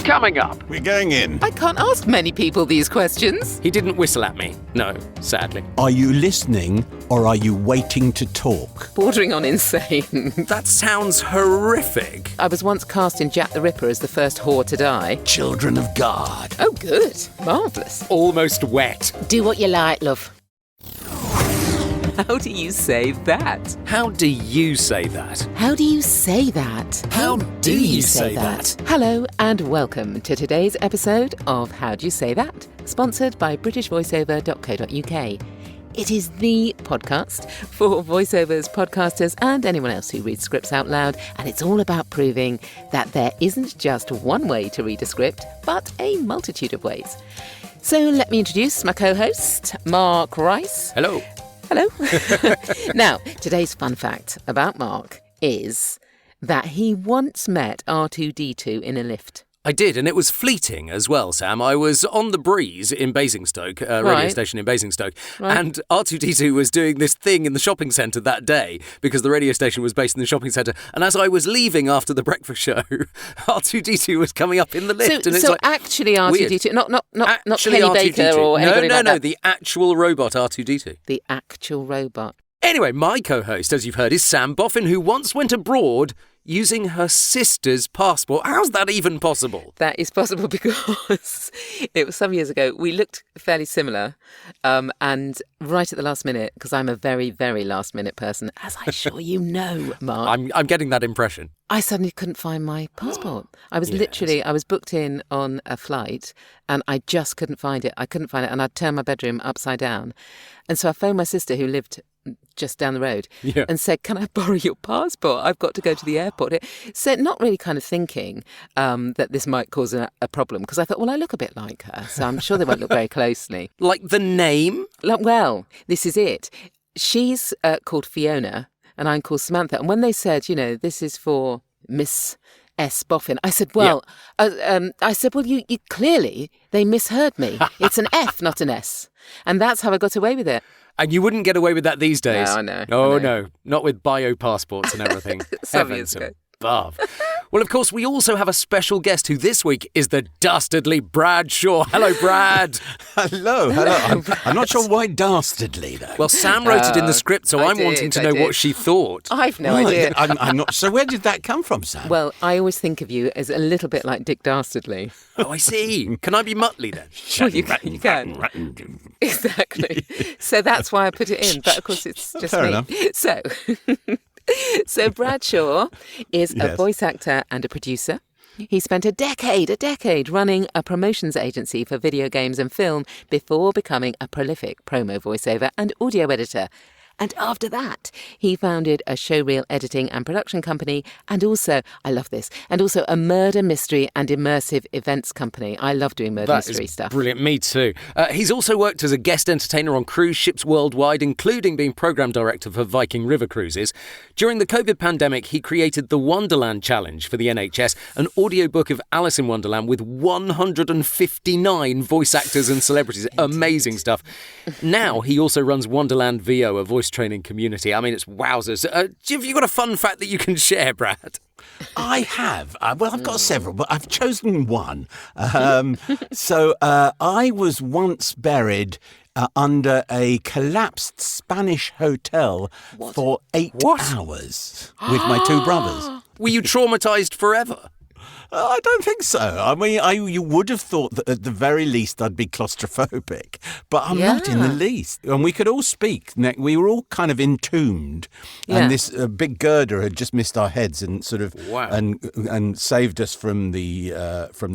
Coming up. We're going in. I can't ask many people these questions. He didn't whistle at me. No, sadly. Are you listening or are you waiting to talk? Bordering on insane. That sounds horrific. I was once cast in Jack the Ripper as the first whore to die. Children of God. Oh, good. Marvellous. Almost wet. Do what you like, love. How do you say that? How do you say that? How do you say that? How do you say that? Hello and welcome to today's episode of How Do You Say That? Sponsored by BritishVoiceover.co.uk. It is the podcast for voiceovers, podcasters and anyone else who reads scripts out loud, and it's all about proving that there isn't just one way to read a script, but a multitude of ways. So let me introduce my co-host, Mark Rice. Hello. Hello. Now, today's fun fact about Mark is that he once met R2-D2 in a lift. I did, and it was fleeting as well, Sam. I was on the breeze in Basingstoke, radio station in Basingstoke, and R2-D2 was doing this thing in the shopping centre that day because the radio station was based in the shopping centre. And as I was leaving after the breakfast show, R2-D2 was coming up in the lift. So actually R2-D2, not Kenny R2-D2. Baker or anybody like that. No, the actual robot R2-D2. The actual robot. Anyway, my co-host, as you've heard, is Sam Boffin, who once went abroad using her sister's passport. How's that even possible? That is possible because it was some years ago. We looked fairly similar, and right at the last minute, because I'm a very, very last minute person, as I'm sure you know, Mark. I'm getting that impression. I suddenly couldn't find my passport. I was I was booked in on a flight and I just couldn't find it. And I'd turned my bedroom upside down. And so I phoned my sister who lived just down the road and said, can I borrow your passport? I've got to go to the airport. So not really kind of thinking that this might cause a problem, because I thought, well, I look a bit like her, so I'm sure they won't look very closely. Like the name? Well, this is it. She's called Fiona and I'm called Samantha. And when they said, this is for Miss S. Boffin, I said, well, you clearly, they misheard me. It's an F, not an S. And that's how I got away with it. And you wouldn't get away with that these days. No, I know. Oh, no. Not with bio passports and everything. Some years ago. Above. Well, of course, we also have a special guest who this week is the dastardly Brad Shaw. Hello, Brad. Hello. I'm not sure why dastardly, though. Well, Sam wrote it in the script, so I'm wanting to know what she thought. I've no idea. I'm not. So where did that come from, Sam? Well, I always think of you as a little bit like Dick Dastardly. Oh, I see. Can I be Muttley then? Well, you can. Exactly. So that's why I put it in. But of course, it's just Fair me. enough. So Brad Shaw is a voice actor and a producer. He spent a decade running a promotions agency for video games and film before becoming a prolific promo voiceover and audio editor. And after that, he founded a showreel editing and production company and also, I love this, and also a murder mystery and immersive events company. I love doing murder mystery stuff. Brilliant, me too. He's also worked as a guest entertainer on cruise ships worldwide, including being programme director for Viking River Cruises. During the COVID pandemic, he created the Wonderland Challenge for the NHS, an audiobook of Alice in Wonderland with 159 voice actors and celebrities. Amazing stuff. Now he also runs Wonderland VO, a voice training community. I mean, it's wowzers. Have you got a fun fact that you can share, Brad? I have. Well, I've got several, but I've chosen one. I was once buried under a collapsed Spanish hotel for 8 hours with my two brothers. Were you traumatised forever? I don't think so. I mean, you would have thought that at the very least I'd be claustrophobic, but I'm not in the least. And we could all speak. We were all kind of entombed, and this big girder had just missed our heads and sort of and saved us from the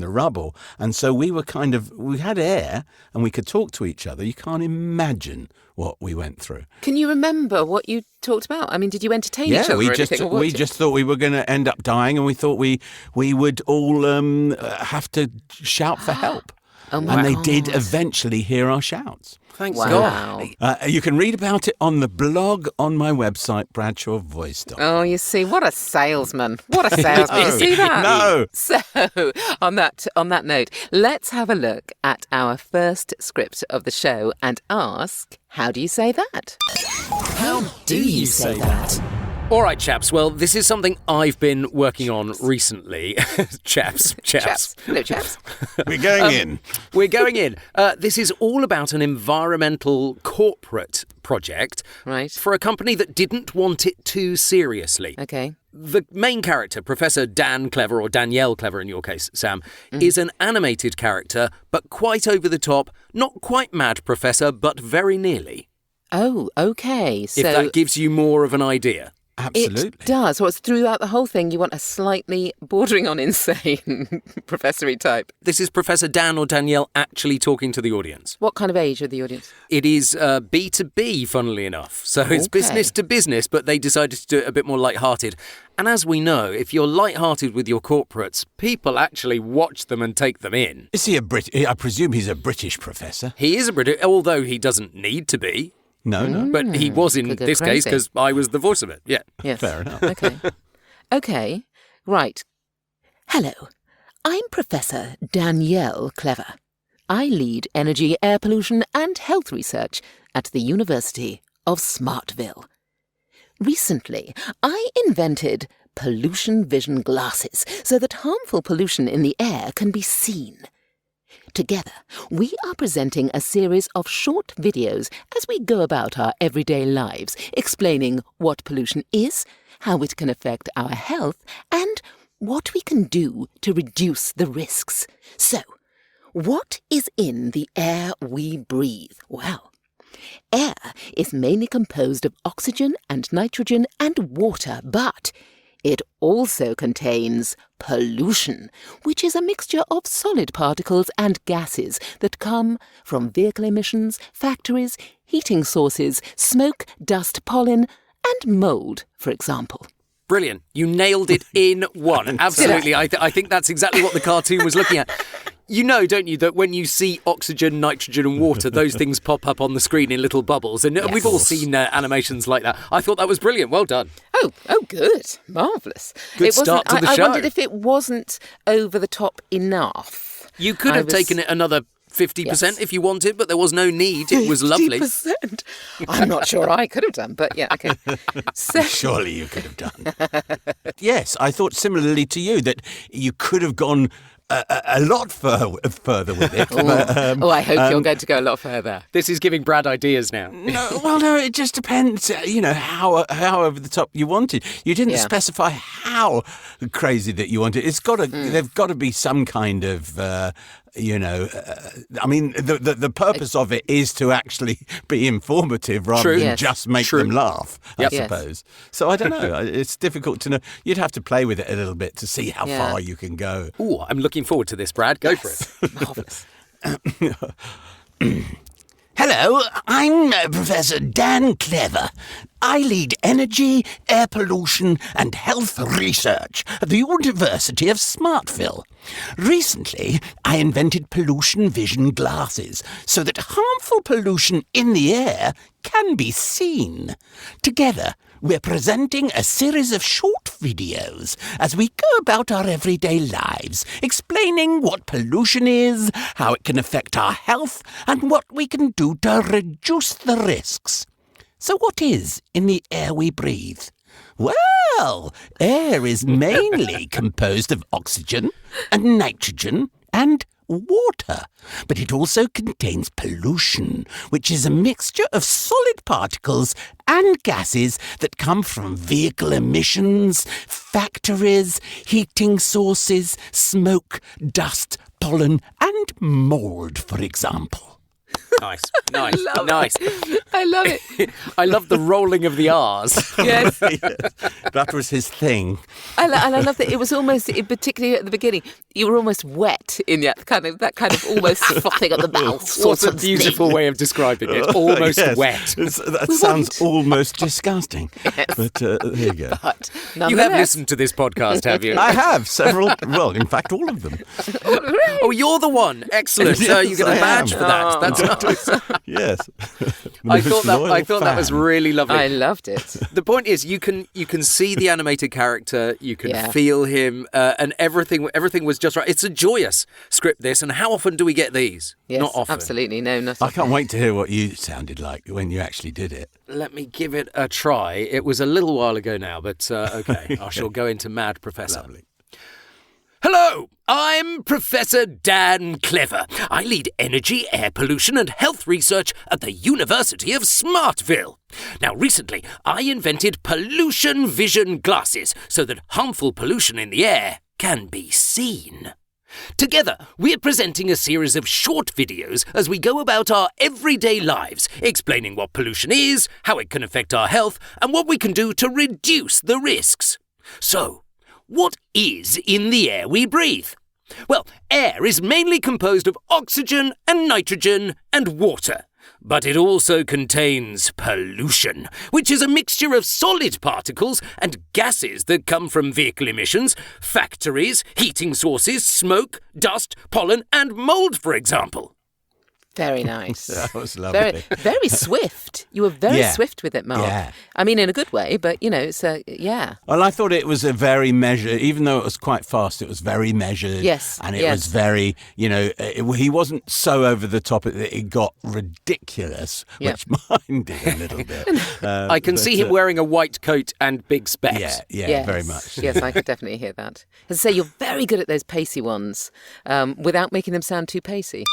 rubble. And so we had air and we could talk to each other. You can't imagine what we went through. Can you remember what you talked about? I mean, did you entertain each other? We just thought we were going to end up dying, and we thought we would all have to shout for help. And they did eventually hear our shouts. Thanks God. You can read about it on the blog on my website, bradshawvoice.com. Oh, you see, what a salesman. What a salesman. You see that? No. So, on that note, let's have a look at our first script of the show and ask, how do you say that? How do you say that? All right, chaps. Well, this is something I've been working on recently. Chaps. Hello, chaps. We're going in. We're going in. This is all about an environmental corporate project Right. for a company that didn't want it too seriously. Okay. The main character, Professor Dan Clever, or Danielle Clever in your case, Sam, is an animated character, but quite over the top, not quite mad professor, but very nearly. Oh, okay. So If that gives you more of an idea. Absolutely. it does. So it's throughout the whole thing, you want a slightly bordering on insane professory type. This is Professor Dan or Danielle actually talking to the audience. What kind of age are the audience? It is B2B, funnily enough. So it's Okay. business to business, but they decided to do it a bit more light-hearted. And as we know, if you're light-hearted with your corporates, people actually watch them and take them in. Is he a I presume he's a British professor. He is a British, although he doesn't need to be. No. But he was in could go this case crazy. because I was the voice of it. Yeah. Yes. Fair enough. Okay. Okay. Right. Hello. I'm Professor Danielle Clever. I lead energy, air pollution and health research at the University of Smartville. Recently, I invented pollution vision glasses so that harmful pollution in the air can be seen. Together, we are presenting a series of short videos as we go about our everyday lives, explaining what pollution is, how it can affect our health, and what we can do to reduce the risks. So, what is in the air we breathe? Well, air is mainly composed of oxygen and nitrogen and water, but it also contains pollution, which is a mixture of solid particles and gases that come from vehicle emissions, factories, heating sources, smoke, dust, pollen, and mould, for example. Brilliant. You nailed it in one. Absolutely. I think that's exactly what the cartoon was looking at. You know, don't you, that when you see oxygen, nitrogen and water, those things pop up on the screen in little bubbles. And Yes. we've all seen animations like that. I thought that was brilliant. Well done. Oh, good. Marvellous. Good start to the I show. wondered if it wasn't over the top enough. You could have taken it another 50% Yes. if you wanted, but there was no need. It was lovely. 50%. I'm not sure I could have done, but yeah, okay. So, Surely you could have done. Yes, I thought similarly to you that you could have gone a lot further with it. But, I hope you're going to go a lot further. This is giving Brad ideas now. no, it just depends, how over the top you want it. You didn't Yeah. specify how crazy that you want it. It's got to, there've got to be some kind of, I mean, the purpose of it is to actually be informative rather True. than Yes. just make True. them laugh, Yep. I Yes. suppose. So I don't know. It's difficult to know. You'd have to play with it a little bit to see how Yeah. far you can go. Ooh, I'm looking forward to this, Brad. Go for it. Marvellous. Hello, I'm Professor Dan Clever. I lead energy, air pollution and health research at the University of Smartville. Recently, I invented pollution vision glasses so that harmful pollution in the air can be seen. Together, we're presenting a series of short videos as we go about our everyday lives, explaining what pollution is, how it can affect our health, and what we can do to reduce the risks. So what is in the air we breathe? Well, air is mainly composed of oxygen and nitrogen and water, but it also contains pollution, which is a mixture of solid particles and gases that come from vehicle emissions, factories, heating sources, smoke, dust, pollen, and mould, for example. Nice. Nice. I love it. I love the rolling of the R's. Yes. That was his thing. And I love that it was almost, particularly at the beginning, you were almost wet in that kind of almost frothing at the mouth What sort a of beautiful way of describing it. Almost Yes. wet. That sounds almost disgusting. But there you go. But You have nonetheless- listened to this podcast, have you? I have several, well, in fact, all of them. Oh, you're the one. Excellent. Yes, You get a I badge am. for that. That's nice. Yes. I thought that was really lovely. I loved it. The point is, you can see the animated character, you can feel him, and everything was just right. It's a joyous script, this, and how often do we get these? Yes, Not often. absolutely. No, not often. I can't wait to hear what you sounded like when you actually did it. Let me give it a try. It was a little while ago now, but okay, I shall go into Mad Professor. Lovely. Hello, I'm Professor Dan Clever. I lead energy, air pollution and health research at the University of Smartville. Now, recently, I invented pollution vision glasses so that harmful pollution in the air can be seen. Together, we're presenting a series of short videos as we go about our everyday lives, explaining what pollution is, how it can affect our health, and what we can do to reduce the risks. So, what is in the air we breathe? Well, air is mainly composed of oxygen and nitrogen and water. But it also contains pollution, which is a mixture of solid particles and gases that come from vehicle emissions, factories, heating sources, smoke, dust, pollen and mould, for example. Very nice. That was lovely. Very swift. You were very swift with it, Mark. Yeah. I mean, in a good way, but, it's Well, I thought it was a very measured, even though it was quite fast, it was very measured. Yes. And it was very, he wasn't so over the top that it got ridiculous, which mine did a little bit. I can see him wearing a white coat and big specs. Yeah, very much. Yes, I could definitely hear that. As I say, you're very good at those pacey ones, without making them sound too pacey.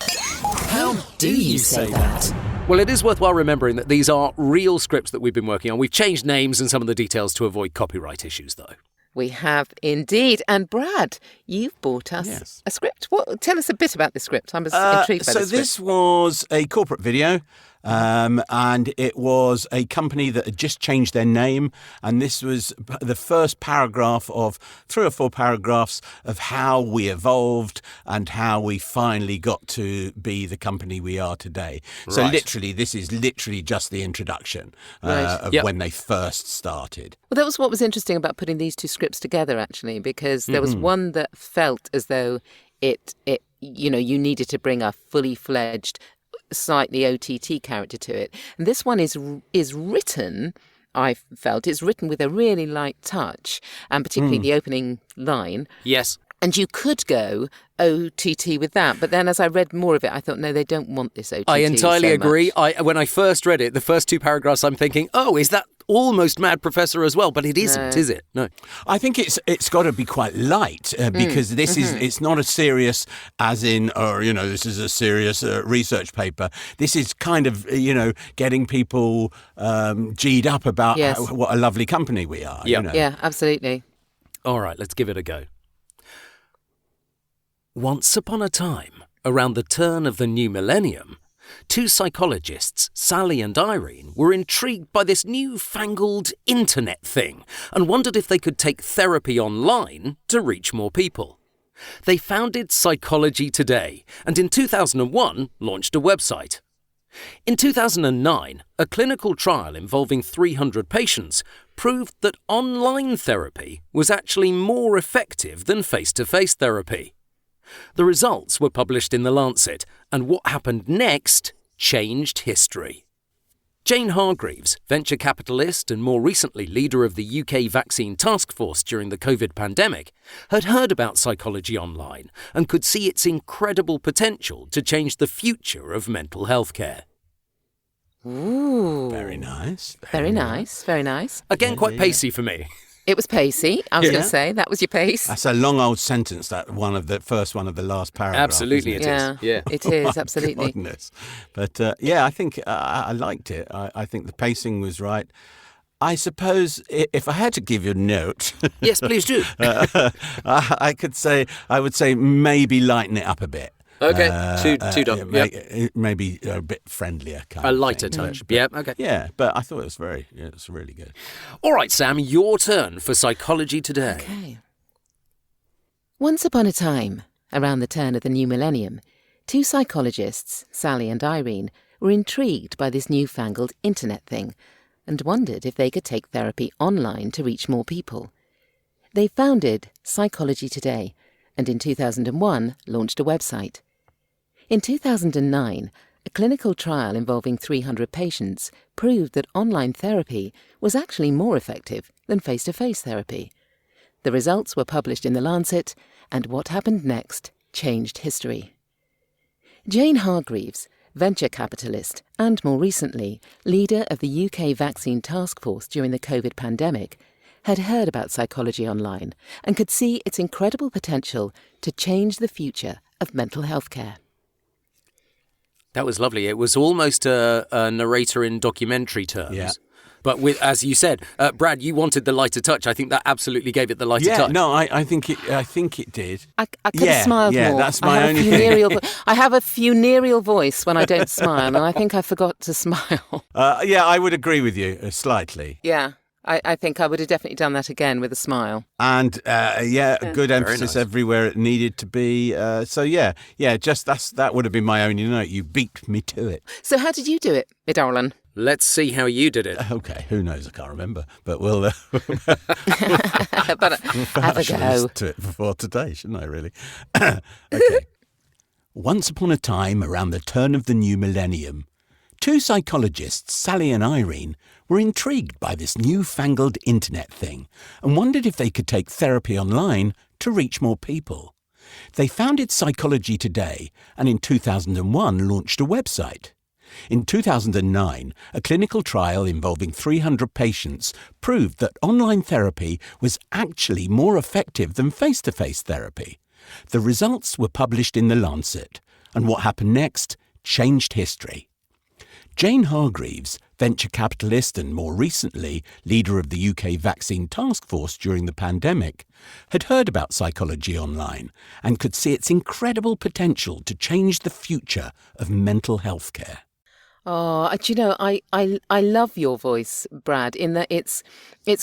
How do you say that? Well, it is worthwhile remembering that these are real scripts that we've been working on. We've changed names and some of the details to avoid copyright issues, though. We have indeed. And Brad, you've brought us a script. Tell us a bit about the script. I'm intrigued by the script. So this was a corporate video. And it was a company that had just changed their name. And this was the first paragraph of 3 or 4 paragraphs of how we evolved and how we finally got to be the company we are today. So literally, this is literally just the introduction of when they first started. Well, that was what was interesting about putting these 2 scripts together, actually, because there was one that felt as though you needed to bring a fully fledged slightly OTT character to it. And this one is written, I felt, it's written with a really light touch, and particularly the opening line. Yes. And you could go OTT with that. But then as I read more of it, I thought, no, they don't want this OTT. I entirely so agree. much. When I first read it, the first 2 paragraphs, I'm thinking, oh, is that almost Mad Professor as well? But it isn't, is it? No. I think it's got to be quite light because this is it's not as serious as in, this is a serious research paper. This is kind of, getting people G'd up about what a lovely company we are. Yeah, absolutely. All right, let's give it a go. Once upon a time, around the turn of the new millennium, 2 psychologists, Sally and Irene, were intrigued by this newfangled internet thing and wondered if they could take therapy online to reach more people. They founded Psychology Today and in 2001 launched a website. In 2009, a clinical trial involving 300 patients proved that online therapy was actually more effective than face-to-face therapy. The results were published in The Lancet, and what happened next changed history. Jane Hargreaves, venture capitalist and more recently leader of the UK Vaccine Task Force during the COVID pandemic, had heard about Psychology Online and could see its incredible potential to change the future of mental health care. Ooh. Very nice. Very nice. Very nice. Again, quite pacey for me. It was pacey. I was going to say that was your pace. That's a long old sentence. That first one of the last paragraph. Absolutely, it is. Yeah, it is absolutely. Goodness. But I think I liked it. I think the pacing was right. I suppose if I had to give you a note, yes, please do. I would say maybe lighten it up a bit. Okay, two done. Maybe a bit friendlier kind a of lighter thing. touch. Yeah, okay. Yeah, but I thought it was it's really good. All right, Sam, your turn for Psychology Today. Okay. Once upon a time, around the turn of the new millennium, 2 psychologists, Sally and Irene, were intrigued by this newfangled internet thing and wondered if they could take therapy online to reach more people. They founded Psychology Today and in 2001 launched a website. In 2009, a clinical trial involving 300 patients proved that online therapy was actually more effective than face-to-face therapy. The results were published in The Lancet, and what happened next changed history. Jane Hargreaves, venture capitalist and, more recently, leader of the UK vaccine task force during the COVID pandemic, had heard about psychology online and could see its incredible potential to change the future of mental health care. That was lovely. It was almost a narrator in documentary terms. Yeah. But with, as you said, Brad, you wanted the lighter touch. I think that absolutely gave it the lighter touch. No, I think it did. I could have smiled more. Yeah, that's my only thing. I have a funereal voice when I don't smile, and I think I forgot to smile. I would agree with you slightly. Yeah, I think I would have definitely done that again with a smile. And good emphasis everywhere it needed to be. That would have been my only note. You beat me to it. So how did you do it, my darling? Let's see how you did it. Okay, who knows? I can't remember, but we'll But have a go. To it before today, shouldn't I? Really? Okay. Once upon a time, around the turn of the new millennium, two psychologists, Sally and Irene, were intrigued by this newfangled internet thing and wondered if they could take therapy online to reach more people. They founded Psychology Today and in 2001 launched a website. In 2009, a clinical trial involving 300 patients proved that online therapy was actually more effective than face-to-face therapy. The results were published in The Lancet, and what happened next changed history. Jane Hargreaves, venture capitalist and more recently leader of the UK vaccine task force during the pandemic, had heard about Psychology Online and could see its incredible potential to change the future of mental health care. Oh, do you know, I love your voice, Brad, in that it's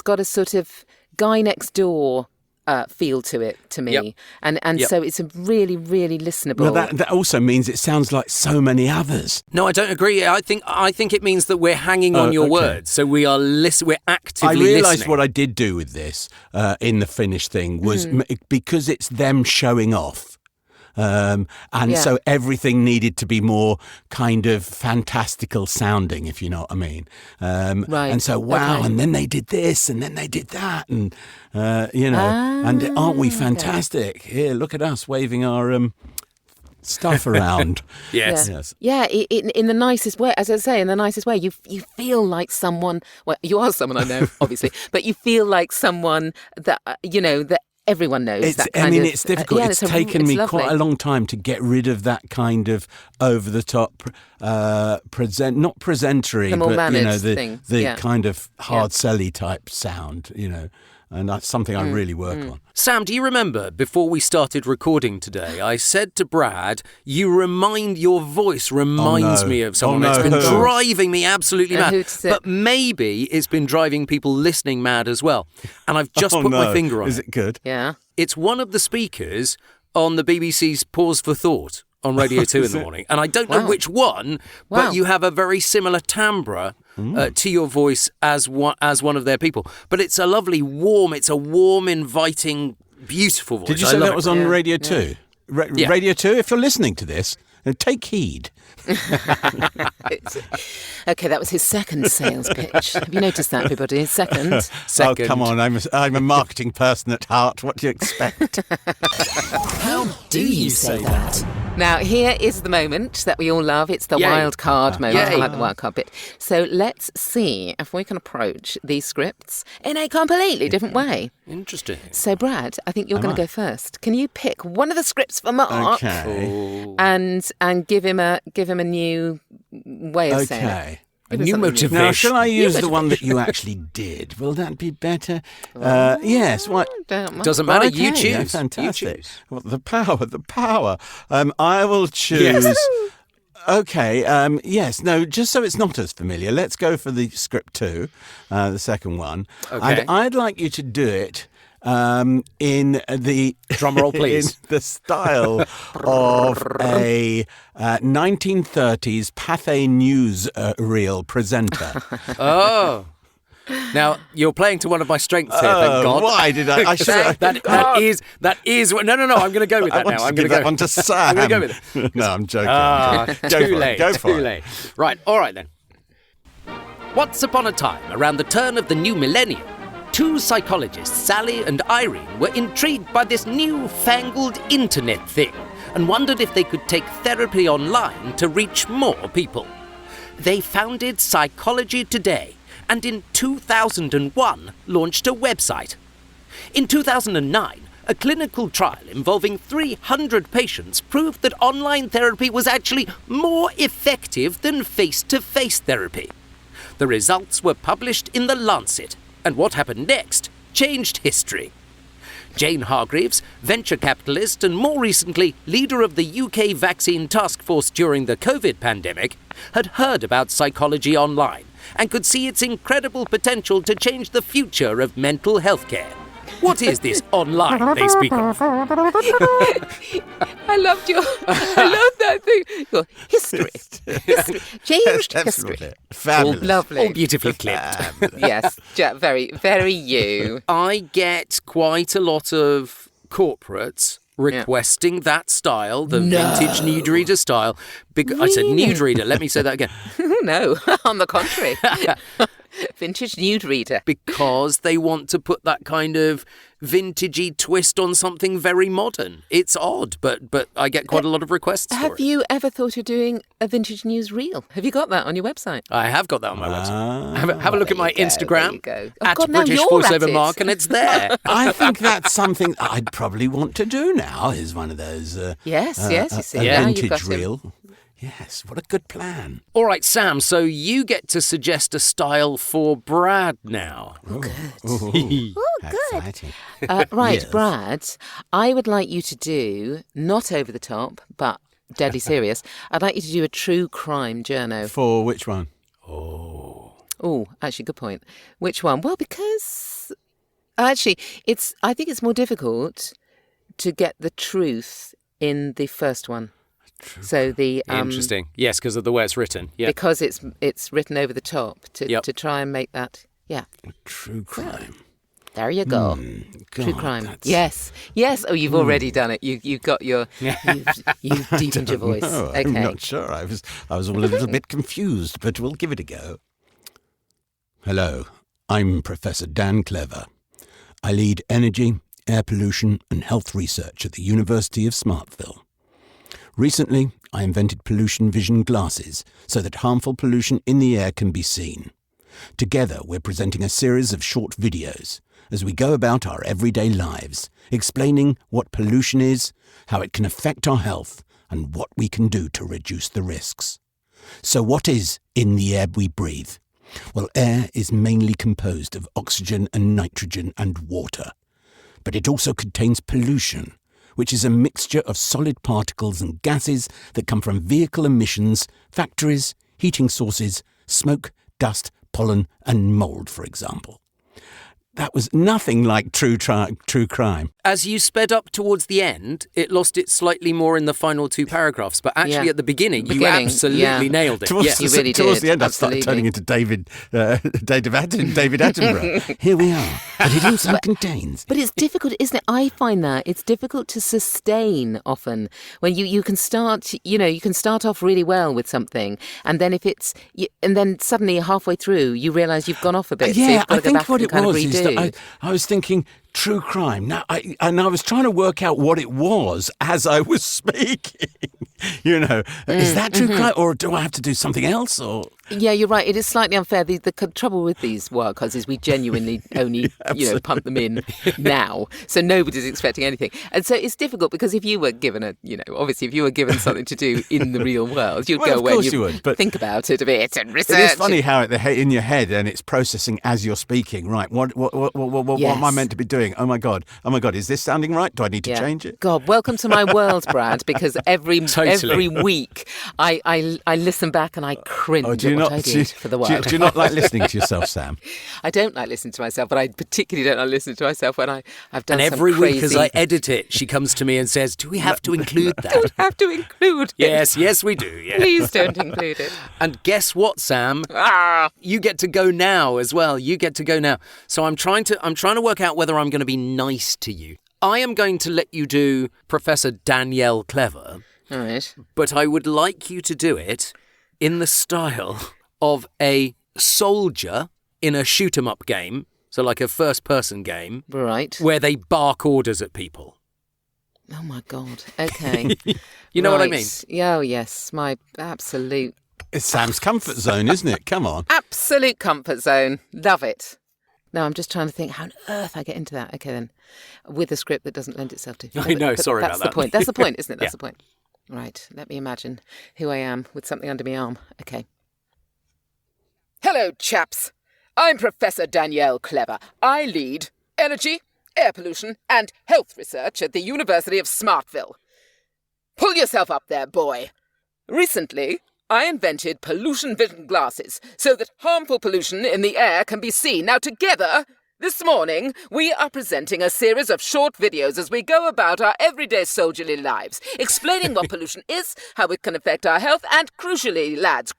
got a sort of guy next door feel to it, to me. Yep. And so it's a really, really listenable. Well, that also means it sounds like so many others. No, I don't agree. I think it means that we're hanging on your words. So we're actively listening. I realised what I did do with this in the finished thing was because it's them showing off. So everything needed to be more kind of fantastical sounding, if you know what I mean. Right. And so, wow, and then they did this, and then they did that, and, and aren't we fantastic? Here, look at us waving our stuff around. Yes. Yeah, in the nicest way, as I say, in the nicest way, you feel like someone, well, you are someone I know, obviously, but you feel like someone that, that everyone knows. It's difficult. It's taken me lovely. quite a long time to get rid of that kind of over-the-top, not presentery, but the kind of hard selly type sound, and that's something I really work on. Sam, do you remember before we started recording today, I said to Brad, your voice reminds me of someone. It's been driving me absolutely mad. But maybe it's been driving people listening mad as well. And I've just put my finger on it. Is it good? Yeah. It's one of the speakers on the BBC's Pause for Thought on Radio 2 in the morning. And I don't know which one, but you have a very similar timbre to your voice as one of their people. But it's a lovely, warm, inviting, beautiful voice. Did you say that was on Radio 2? Yeah. Radio 2, if you're listening to this, take heed. Okay, that was his second sales pitch. Have you noticed that, everybody? Second. Oh, come on, I'm a marketing person at heart. What do you expect? How do you say that? Now, here is the moment that we all love. It's the wild card moment. I like the wild card bit. So let's see if we can approach these scripts in a completely different way. Interesting. So, Brad, I think you're going to go first. Can you pick one of the scripts for Mark? Okay. And give him a new way of saying it. Okay. A new motivation. Now, shall I use the one that you actually did? Will that be better? Yes. What? Doesn't matter. Okay, you choose. Yeah, fantastic. You choose. Well, the power. I will choose. Yes. Okay. Yes. No. Just so it's not as familiar, let's go for the script 2, the second one. Okay. And I'd like you to do it in the drum roll, please. In the style of a 1930s Pathé News reel presenter. Oh. Now, you're playing to one of my strengths here, thank God. Why did I should That is. No, I'm going to go with that now. I'm going to that one to Sam. I'm going to go with it. No, I'm joking. Too late. Go for it. Late. Right, all right then. Once upon a time, around the turn of the new millennium, two psychologists, Sally and Irene, were intrigued by this new-fangled internet thing and wondered if they could take therapy online to reach more people. They founded Psychology Today and in 2001 launched a website. In 2009, a clinical trial involving 300 patients proved that online therapy was actually more effective than face-to-face therapy. The results were published in The Lancet, and what happened next changed history. Jane Hargreaves, venture capitalist and more recently leader of the UK vaccine task force during the COVID pandemic, had heard about psychology online and could see its incredible potential to change the future of mental health care. What is this online they speak of? I love that thing. Your history. Changed history. Fabulous. Lovely. All beautifully clipped. Yes, very, very you. I get quite a lot of corporates requesting that style, the vintage newsreader style. I said newsreader, let me say that again. No, on the contrary. Vintage newsreader. Because they want to put that kind of vintagey twist on something very modern. It's odd, but I get quite a lot of requests for it. Have you ever thought of doing a vintage news reel? Have you got that on your website? I have got that on my website. Have a look at my Instagram, there you go. at God, now British you're at voiceover it. Mark, and it's there. I think that's something I'd probably want to do now, is one of those Yes, you see. a Now you've vintage got him. reel. Yes, what a good plan. All right, Sam, so you get to suggest a style for Brad now. Good. Exciting. Right, Yes. Brad, I would like you to do, not over the top, but deadly serious, I'd like you to do a true crime journo. For which one? Oh, actually, good point. Which one? Well, because actually, I think it's more difficult to get the truth in the first one. So the Interesting. Yes, because of the way it's written. Yeah. because it's written over the top to try and make that. Yeah, True crime. there you go. True God, crime. that's- Yes. Oh, you've already done it. You've got your you've deepened your voice. No, Okay. I'm not sure. I was all a little bit confused, but we'll give it a go. Hello, I'm Professor Dan Clever. I lead energy, air pollution and health research at the University of Smartville. Recently, I invented pollution vision glasses so that harmful pollution in the air can be seen. Together, we're presenting a series of short videos as we go about our everyday lives, explaining what pollution is, how it can affect our health, and what we can do to reduce the risks. So what is in the air we breathe? Well, air is mainly composed of oxygen and nitrogen and water. But it also contains pollution, which is a mixture of solid particles and gases that come from vehicle emissions, factories, heating sources, smoke, dust, pollen and mould, for example. That was nothing like true crime. As you sped up towards the end, it lost it slightly more in the final two paragraphs. But actually, Yeah. at the beginning, you Beginning, absolutely yeah. nailed it. Towards, Yes. You really towards did, the end, I started absolutely. turning into David Attenborough. Here we are. But it also contains... But it's difficult, isn't it? I find that it's difficult to sustain often when you can start, you can start off really well with something, and then and then suddenly halfway through you realise you've gone off a bit. So Yeah, you've got to I go think back what and it kind was of is redo. that I was thinking true crime. Now, I was trying to work out what it was as I was speaking. Is that true crime, or do I have to do something else? Or Yeah, you're right. It is slightly unfair. The trouble with these wildcards is we genuinely only, pump them in now. So nobody's expecting anything. And so it's difficult because if you were given obviously if you were given something to do in the real world, you'd Well, go of away and course you would, but think about it a bit and research. it is funny how in your head and it's processing as you're speaking. Right? What am I meant to be doing? Oh my god! Is this sounding right? Do I need to change it? God, welcome to my world, Brad, because every Totally. week I listen back and I cringe Oh, do you at what I did for the while. Do you not like listening to yourself, Sam? I don't like listening to myself, but I particularly don't like listening to myself when I've done And some every crazy... week as I edit it, she comes to me and says, do we have to include that? don't have to include it. Yes, we do. Yeah. Please don't include it. And guess what, Sam? You get to go now as well. You get to go now. So I'm trying to work out whether I'm going to be nice to you. I am going to let you do Professor Danielle Clever. All right. But I would like you to do it in the style of a soldier in a shoot-'em-up game, so like a first-person game, Right. where they bark orders at people. Oh, my God. Okay. You know what I mean? Yeah, oh, yes. My absolute... It's Sam's comfort zone, isn't it? Come on. Absolute comfort zone. Love it. No, I'm just trying to think how on earth I get into that. Okay, then. With a script that doesn't lend itself to... I know, sorry about that. That's the point. That's the point, isn't it? That's Yeah. the point. Right, let me imagine who I am with something under my arm. Okay. Hello, chaps. I'm Professor Danielle Clever. I lead energy, air pollution, and health research at the University of Smartville. Pull yourself up there, boy. Recently, I invented pollution vision glasses so that harmful pollution in the air can be seen. Now, together, this morning, we are presenting a series of short videos as we go about our everyday soldierly lives, explaining what pollution is, how it can affect our health, and crucially, lads,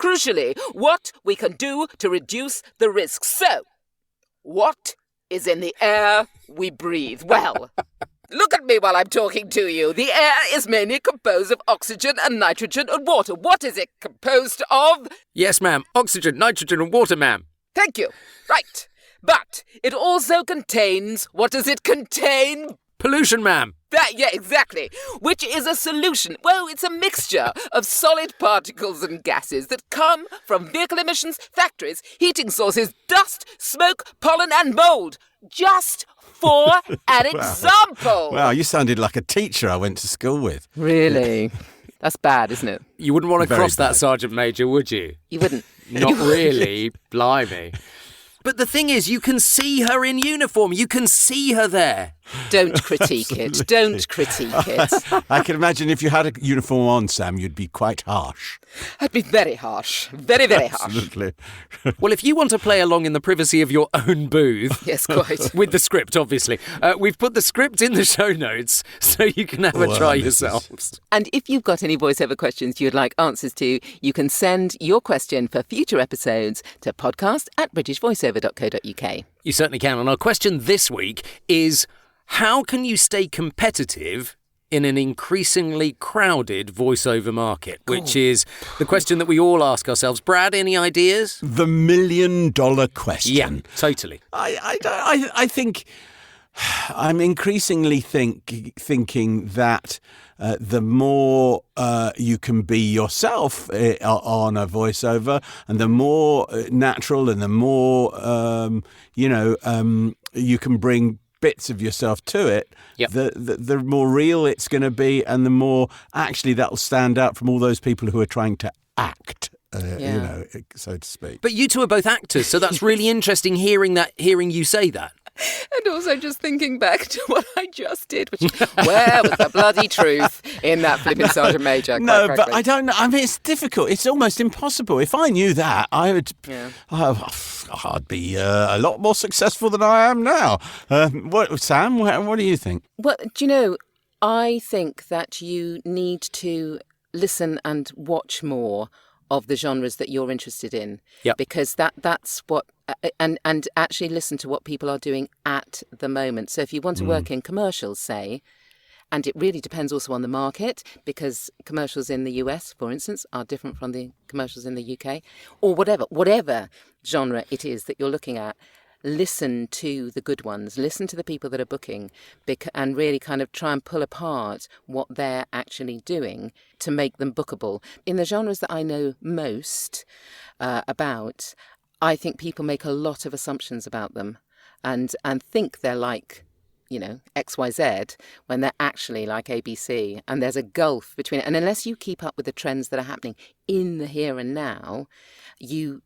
what we can do to reduce the risks. So, what is in the air we breathe? Well, look at me while I'm talking to you. The air is mainly composed of oxygen and nitrogen and water. What is it composed of? Yes, ma'am. Oxygen, nitrogen and water, ma'am. Thank you. Right. But it also contains... What does it contain? Pollution, ma'am. Yeah, exactly. Which is a solution. Well, it's a mixture of solid particles and gases that come from vehicle emissions, factories, heating sources, dust, smoke, pollen and mould. Just for an example. Wow, you sounded like a teacher I went to school with. Really? That's bad, isn't it? You wouldn't want to Very cross that, bad. Sergeant Major, would you? You wouldn't. Not really. Blimey. But the thing is, you can see her in uniform. You can see her there. Don't critique it. Don't critique it. I can imagine if you had a uniform on, Sam, you'd be quite harsh. I'd be very harsh. Very, very harsh. Absolutely. Well, if you want to play along in the privacy of your own booth... Yes, quite. With the script, obviously. We've put the script in the show notes so you can have a Wow, try this is- yourselves. And if you've got any voiceover questions you'd like answers to, you can send your question for future episodes to podcast@britishvoiceover.co.uk. You certainly can. And our question this week is, how can you stay competitive in an increasingly crowded voiceover market? Which is the question that we all ask ourselves. Brad, any ideas? The $1 million question. Yeah, totally. I think I'm increasingly thinking that the more you can be yourself on a voiceover, and the more natural and the more you can bring bits of yourself to it, Yep. the more real it's going to be, and the more actually that'll stand out from all those people who are trying to act. So to speak. But you two are both actors, so that's really interesting hearing you say that. And also just thinking back to what I just did, which where was the bloody truth in that flipping Sergeant Major? No, quite but frankly. I don't know. I mean, it's difficult. It's almost impossible. If I knew that, I would. Yeah. I'd be a lot more successful than I am now. Sam? What do you think? Well, do you know, I think that you need to listen and watch more of the genres that you're interested in. Yep. Because that's what... And actually listen to what people are doing at the moment. So if you want to work in commercials, say, and it really depends also on the market, because commercials in the US, for instance, are different from the commercials in the UK, or whatever genre it is that you're looking at, listen to the good ones, listen to the people that are booking, and really kind of try and pull apart what they're actually doing to make them bookable. In the genres that I know most about, I think people make a lot of assumptions about them and think they're like, XYZ when they're actually like ABC. And there's a gulf between it. And unless you keep up with the trends that are happening in the here and now, you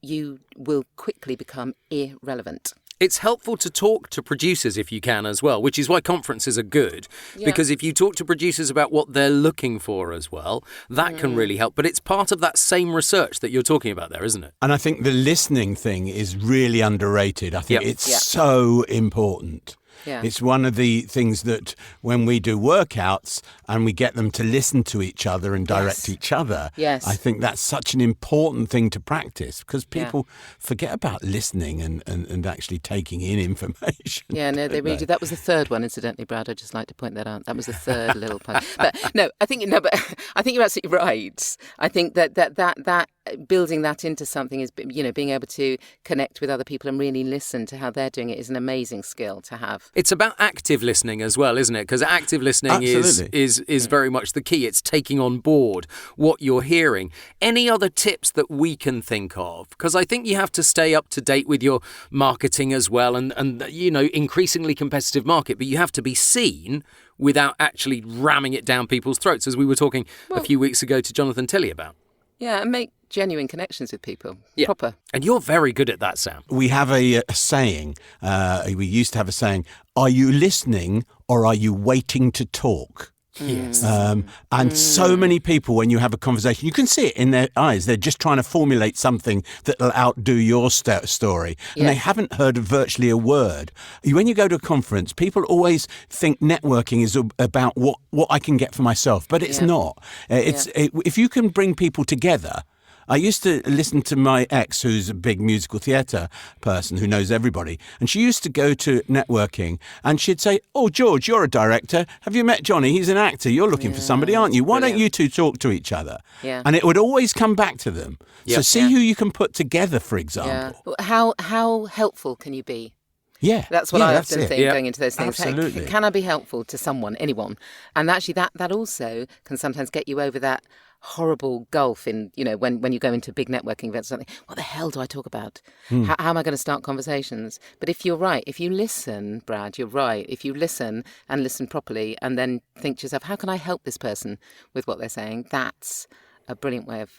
will quickly become irrelevant. It's helpful to talk to producers if you can as well, which is why conferences are good. Yeah. Because if you talk to producers about what they're looking for as well, that can really help. But it's part of that same research that you're talking about there, isn't it? And I think the listening thing is really underrated. I think it's so important. Yeah. It's one of the things that when we do workouts and we get them to listen to each other and direct each other, I think that's such an important thing to practice because people forget about listening and actually taking in information. Yeah, no, they really do. That was the third one, incidentally, Brad. I'd just like to point that out. That was the third little part. But I think you're absolutely right. I think that building that into something is, being able to connect with other people and really listen to how they're doing it is an amazing skill to have. It's about active listening as well, isn't it? Because active listening is very much the key. It's taking on board what you're hearing. Any other tips that we can think of? Because I think you have to stay up to date with your marketing as well and increasingly competitive market, but you have to be seen without actually ramming it down people's throats, as we were talking a few weeks ago to Jonathan Tilley about. Yeah, and make genuine connections with people. Yeah. Proper. And you're very good at that, Sam. We have a saying. We used to have a saying, are you listening or are you waiting to talk? Yes. And so many people, when you have a conversation, you can see it in their eyes. They're just trying to formulate something that'll outdo your story. And they haven't heard virtually a word. When you go to a conference, people always think networking is about what I can get for myself. But it's not. If you can bring people together. I used to listen to my ex, who's a big musical theatre person who knows everybody, and she used to go to networking and she'd say, oh, George, you're a director. Have you met Johnny? He's an actor. You're looking for somebody, aren't you? Why don't you two talk to each other? Yeah. And it would always come back to them. So see who you can put together, for example. Yeah. How helpful can you be? Yeah. That's what I often think going into those things. Absolutely. Can I be helpful to someone, anyone? And actually that also can sometimes get you over that horrible gulf in, when you go into big networking events or something. What the hell do I talk about? How am I going to start conversations? But if you're right, if you listen, Brad, you're right. If you listen and listen properly and then think to yourself, how can I help this person with what they're saying? That's a brilliant way of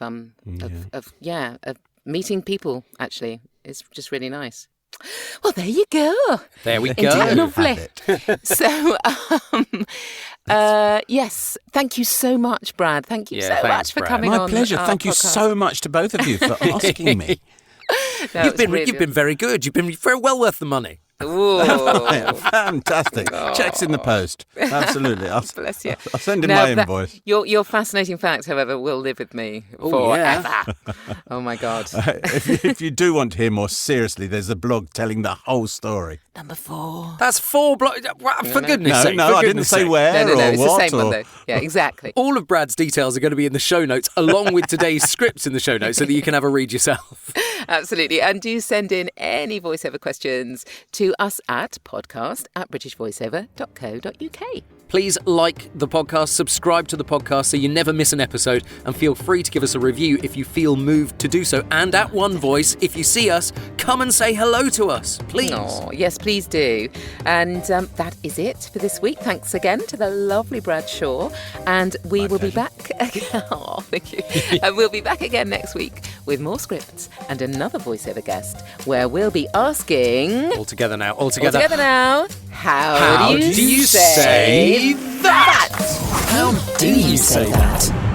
meeting people, actually. It's just really nice. Well, there you go. There we go. Lovely. So, yes, thank you so much, Brad. Thank you so much for coming on. My pleasure. Thank you so much to both of you for asking me. You've been very good. You've been very well worth the money. Ooh. Fantastic. Checks in the post. Absolutely. Bless you. I'll send in my invoice. Your fascinating facts, however, will live with me forever. Oh, my God. If you do want to hear more seriously, there's a blog telling the whole story. Number 4. That's 4 blogs. For goodness sake. No, I didn't say where or it's what. The same one, though. Yeah, exactly. All of Brad's details are going to be in the show notes, along with today's scripts in the show notes, so that you can have a read yourself. Absolutely. And do send in any voiceover questions to us at podcast@britishvoiceover.co.uk. Please like the podcast, subscribe to the podcast so you never miss an episode, and feel free to give us a review if you feel moved to do so. And at One Voice, if you see us, come and say hello to us, please. Oh, yes, please do. And that is it for this week. Thanks again to the lovely Brad Shaw. And we will be back again. Oh, thank you. And we'll be back again next week with more scripts and another voiceover guest where we'll be asking... All together now. How do you say that? How do you say that?